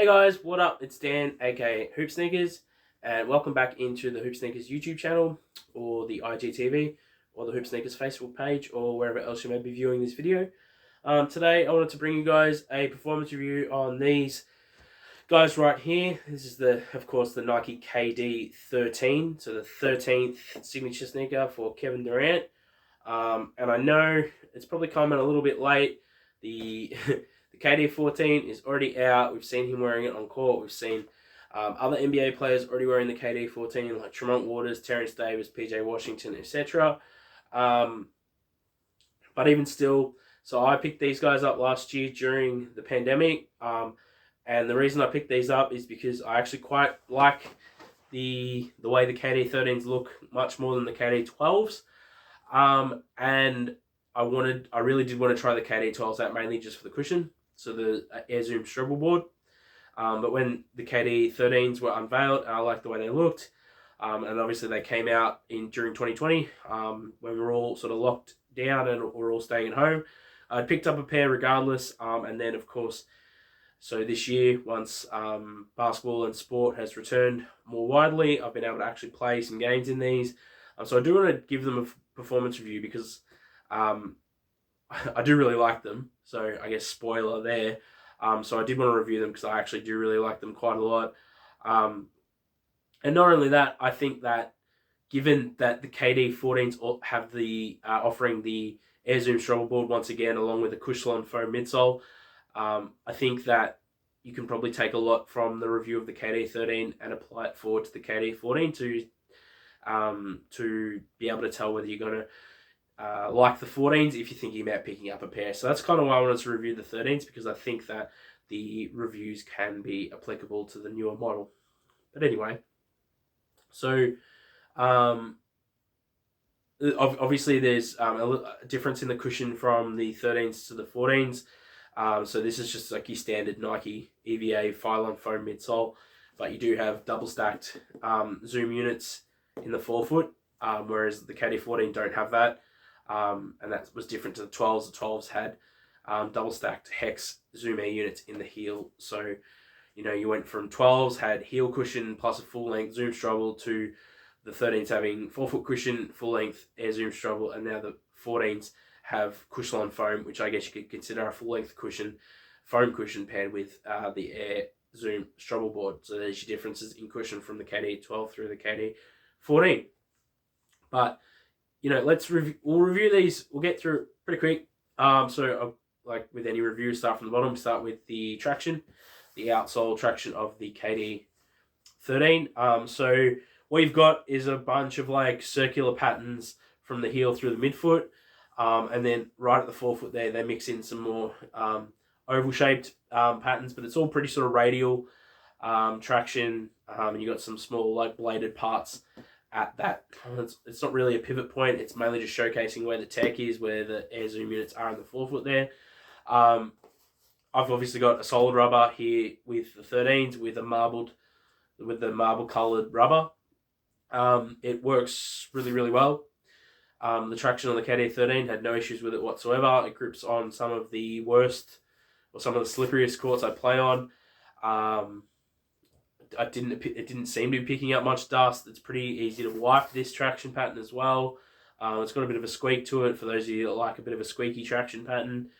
Hey guys, what up? It's Dan, aka Hoop Sneakers, and welcome back into the Hoop Sneakers YouTube channel, or the IGTV, or the Hoop Sneakers Facebook page, or wherever else you may be viewing this video. Today, I wanted to bring you guys a performance review on these guys right here. This is of course, the Nike KD13, so the 13th signature sneaker for Kevin Durant. And I know it's probably coming a little bit late. The the KD14 is already out. We've seen him wearing it on court. We've seen other NBA players already wearing the KD14, like Tremont Waters, Terrence Davis, PJ Washington, etc. But even still, so I picked these guys up last year during the pandemic. And the reason I picked these up is because I actually quite like the way the KD13s look much more than the KD12s. And I really did want to try the KD12s out, mainly just for the cushion, so the Air Zoom Strobel board. But when the KD13s were unveiled, I liked the way they looked. And obviously they came out during 2020, when we were all sort of locked down and we're all staying at home. I picked up a pair regardless, and then of course, so this year, once basketball and sport has returned more widely, I've been able to actually play some games in these. So I do want to give them a performance review because I do really like them. So I guess spoiler there. So I did want to review them because I actually do really like them quite a lot. And not only that, I think that given that the KD14s have the offering the Air Zoom Strobel board once again, along with the Cushlon foam midsole, I think that you can probably take a lot from the review of the KD13 and apply it forward to the KD14 to be able to tell whether you're going to like the 14s if you're thinking about picking up a pair. So that's kind of why I wanted to review the 13s, because I think that the reviews can be applicable to the newer model. But anyway, so obviously there's a difference in the cushion from the 13s to the 14s. So this is just like your standard Nike EVA Phylon foam midsole, but you do have double stacked Zoom units in the forefoot, whereas the KD14 don't have that, and that was different to the 12s. The 12s had double stacked hex Zoom Air units in the heel. So you went from 12s had heel cushion plus a full length Zoom Strobel to the 13s having forefoot cushion, full length Air Zoom Strobel, and now the 14s have Cushlon foam, which I guess you could consider a full length cushion, foam cushion paired with the Air Zoom Strobel board. So there's your differences in cushion from the KD12 through the KD14. But we'll review these. We'll get through it pretty quick. So like with any review, start from the bottom. Start with the traction, the outsole traction of the KD13. So what you've got is a bunch of like circular patterns from the heel through the midfoot, and then right at the forefoot there, they mix in some more oval shaped patterns, but it's all pretty sort of radial traction, and you got some small like bladed parts at that. It's not really a pivot point. It's mainly just showcasing where the tech is, where the Air Zoom units are in the forefoot there. I've obviously got a solid rubber here with the 13s with the marble colored rubber. It works really, really well. The traction on the KD13 had no issues with it whatsoever. It grips on some of the worst or some of the slipperiest courts I play on. It didn't seem to be picking up much dust. It's pretty easy to wipe this traction pattern as well. It's got a bit of a squeak to it for those of you that like a bit of a squeaky traction pattern.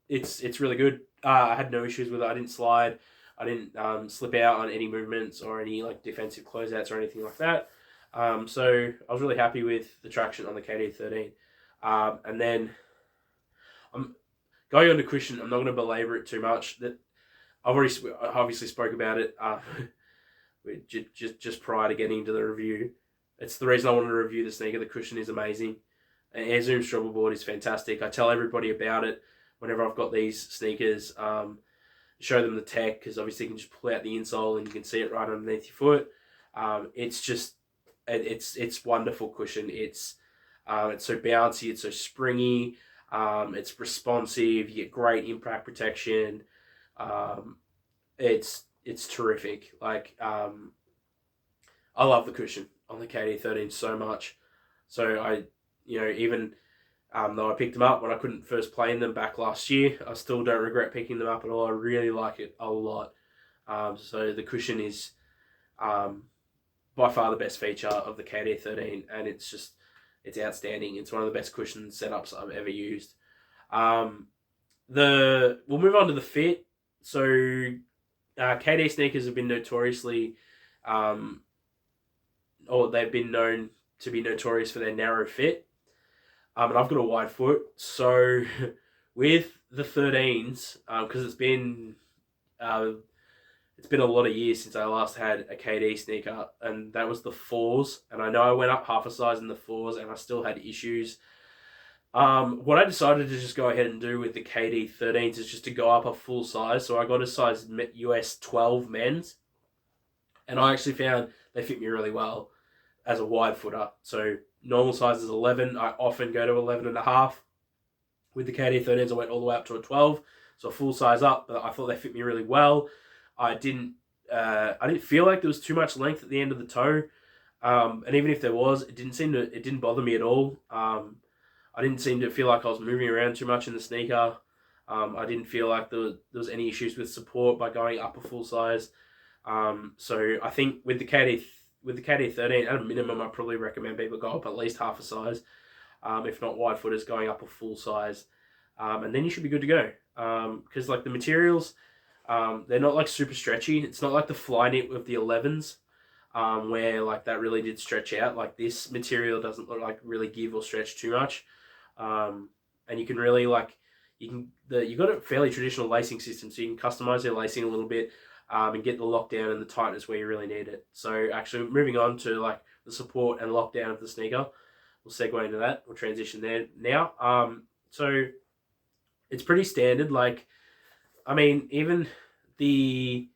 It's really good. I had no issues with it. I didn't slide. I didn't slip out on any movements or any like defensive closeouts or anything like that. So I was really happy with the traction on the KD13. And then I'm going on to cushion. I'm not going to belabor it too much. That I obviously spoke about it just prior to getting into the review. It's the reason I wanted to review the sneaker. The cushion is amazing. And Air Zoom Strobel board is fantastic. I tell everybody about it whenever I've got these sneakers. Show them the tech, because obviously you can just pull out the insole and you can see it right underneath your foot. It's wonderful cushion. It's so bouncy. It's so springy. It's responsive. You get great impact protection. It's terrific. Like I love the cushion on the KD13 so much. So even Though I picked them up when I couldn't first play in them back last year. I still don't regret picking them up at all. I really like it a lot. So the cushion is by far the best feature of the KD13, and it's outstanding. It's one of the best cushion setups I've ever used. We'll move on to the fit. So KD sneakers have been notoriously, or they've been known to be notorious for their narrow fit. And I've got a wide foot, so with the 13s, because it's been a lot of years since I last had a KD sneaker, and that was the 4s. And I know I went up half a size in the 4s, and I still had issues. What I decided to just go ahead and do with the KD13s is just to go up a full size. So I got a size US 12 men's, and I actually found they fit me really well as a wide footer. So normal size is 11. I often go to 11 and a half. With the KD13s, I went all the way up to a 12, so a full size up. But I thought they fit me really well. I didn't feel like there was too much length at the end of the toe, and even if there was, it didn't bother me at all. I didn't seem to feel like I was moving around too much in the sneaker. I didn't feel like there was any issues with support by going up a full size. So I think with the KD13, at a minimum, I probably recommend people go up at least half a size, if not wide footers going up a full size, and then you should be good to go. Because like the materials, they're not like super stretchy. It's not like the Flyknit with the 11s, where like that really did stretch out. Like this material doesn't look like really give or stretch too much, and you can really you've got a fairly traditional lacing system, so you can customize your lacing a little bit. And get the lockdown and the tightness where you really need it. So actually moving on to like the support and lockdown of the sneaker, we'll segue into that. We'll transition there now. So it's pretty standard. Like, I mean, even the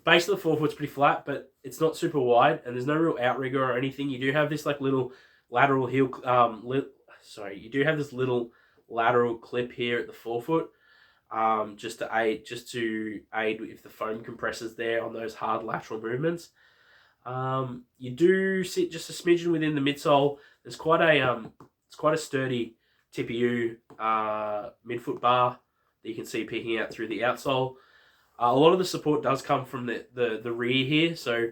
base of the forefoot's pretty flat, but it's not super wide, and there's no real outrigger or anything. You do have this like little lateral heel. You do have this little lateral clip here at the forefoot. Just to aid if the foam compresses there on those hard lateral movements. You do sit just a smidgen within the midsole. There's quite a sturdy TPU midfoot bar that you can see peeking out through the outsole. A lot of the support does come from the rear here. So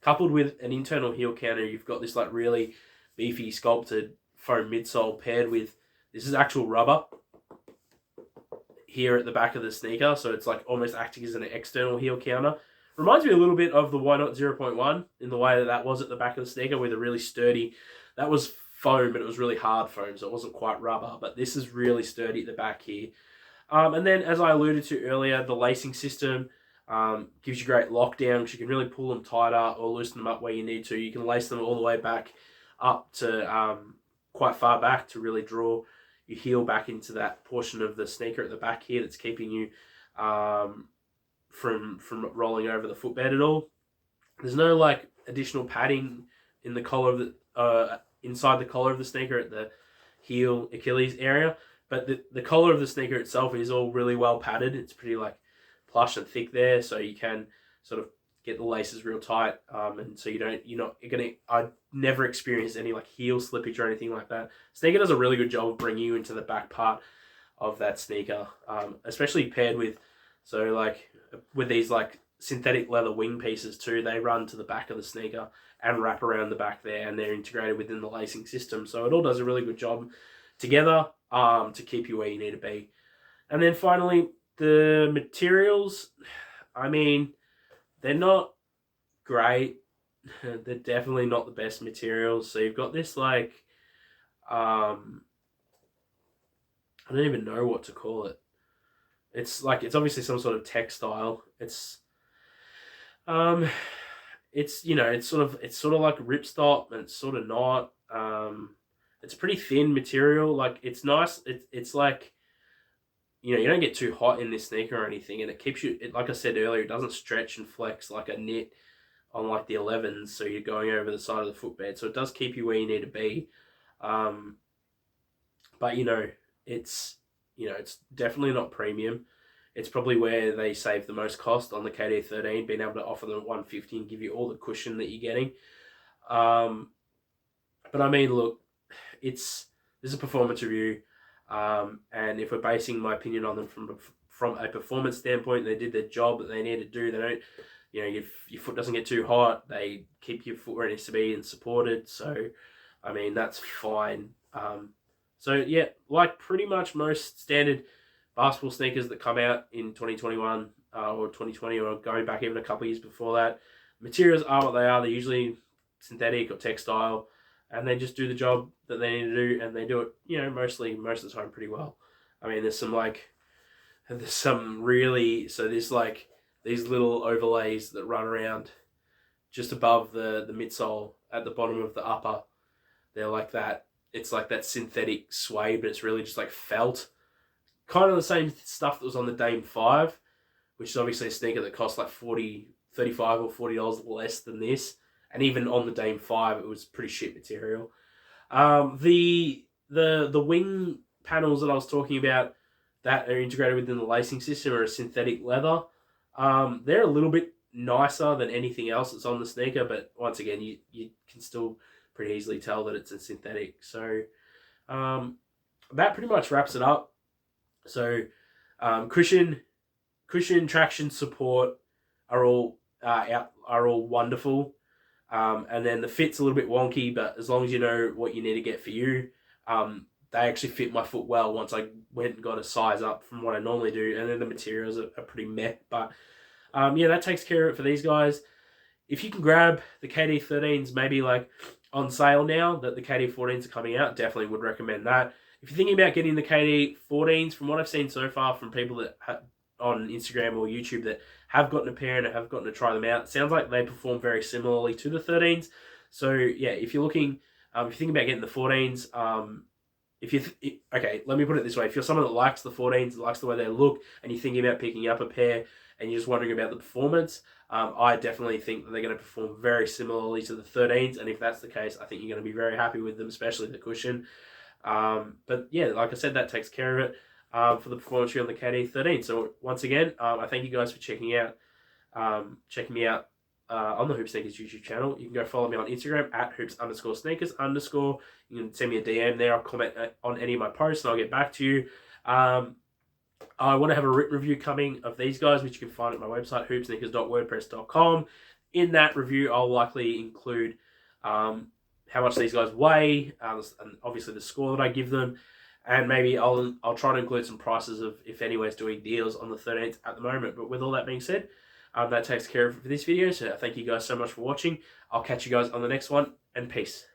coupled with an internal heel counter, you've got this like really beefy sculpted foam midsole paired with this is actual rubber here at the back of the sneaker, so it's like almost acting as an external heel counter. Reminds me a little bit of the Why Not 0.1 in the way that was at the back of the sneaker with a really sturdy, that was foam, but it was really hard foam, so it wasn't quite rubber, but this is really sturdy at the back here. And then, as I alluded to earlier, the lacing system gives you great lockdown, because you can really pull them tighter or loosen them up where you need to. You can lace them all the way back up to quite far back to really draw you heel back into that portion of the sneaker at the back here that's keeping you from rolling over the footbed at all. There's no like additional padding in the collar of the inside the collar of the sneaker at the heel Achilles area, but the collar of the sneaker itself is all really well padded. It's pretty like plush and thick there, so you can sort of get the laces real tight, and so I never experienced any like heel slippage or anything like that. Sneaker does a really good job of bringing you into the back part of that sneaker, especially paired with these like synthetic leather wing pieces too. They run to the back of the sneaker and wrap around the back there, and they're integrated within the lacing system, so it all does a really good job together to keep you where you need to be. And then finally, the materials, I mean, they're not great. They're definitely not the best materials. So you've got this like, I don't even know what to call it. It's obviously some sort of textile. It's sort of like ripstop, and it's sort of not. It's pretty thin material. Like it's nice. It's like, you don't get too hot in this sneaker or anything, and it keeps you, like I said earlier, it doesn't stretch and flex like a knit on like the 11s, so you're going over the side of the footbed, so it does keep you where you need to be. But it's definitely not premium. It's probably where they save the most cost on the KD13, being able to offer them 150 and give you all the cushion that you're getting. But I mean, look, it's this is a performance review, and if we're basing my opinion on them from a performance standpoint, they did their job that they need to do. They don't, your foot doesn't get too hot. They keep your foot where it needs to be and supported. So, I mean, that's fine. So yeah, like pretty much most standard basketball sneakers that come out in 2021 or 2020 or going back even a couple of years before that, materials are what they are. They're usually synthetic or textile, and they just do the job that they need to do, and they do it, most of the time pretty well. I mean, there's some really, so there's like these little overlays that run around just above the midsole at the bottom of the upper. They're like that. It's like that synthetic suede, but it's really just like felt. Kind of the same stuff that was on the Dame 5, which is obviously a sneaker that costs like $35 or $40 less than this. And even on the Dame 5, it was pretty shit material. The wing panels that I was talking about that are integrated within the lacing system are a synthetic leather. They're a little bit nicer than anything else that's on the sneaker, but once again, you can still pretty easily tell that it's a synthetic. So that pretty much wraps it up. So cushion, traction, support are all wonderful. And then the fit's a little bit wonky, but as long as you know what you need to get for you, they actually fit my foot well once I went and got a size up from what I normally do. And then the materials are pretty meh, but that takes care of it for these guys. If you can grab the KD13s maybe like on sale now that the KD14s are coming out, definitely would recommend that. If you're thinking about getting the KD14s, from what I've seen so far from people that on Instagram or YouTube that have gotten a pair and have gotten to try them out, it sounds like they perform very similarly to the 13s. So yeah, if you're looking, if you're thinking about getting the 14s, okay, let me put it this way. If you're someone that likes the 14s, likes the way they look, and you're thinking about picking up a pair and you're just wondering about the performance, I definitely think that they're going to perform very similarly to the 13s. And if that's the case, I think you're going to be very happy with them, especially the cushion. But yeah, like I said, that takes care of it for the performance on the KD13. So once again, I thank you guys for checking me out on the Hoop Sneakers YouTube channel. You can go follow me on Instagram at hoops_sneakers_. You can send me a DM there. I'll comment on any of my posts and I'll get back to you. I want to have a written review coming of these guys, which you can find at my website, hoopsneakers.wordpress.com. In that review, I'll likely include how much these guys weigh, and obviously the score that I give them, and maybe I'll try to include some prices of if anywhere's doing deals on the 13th at the moment. But with all that being said, that takes care of it for this video. So thank you guys so much for watching. I'll catch you guys on the next one, and peace.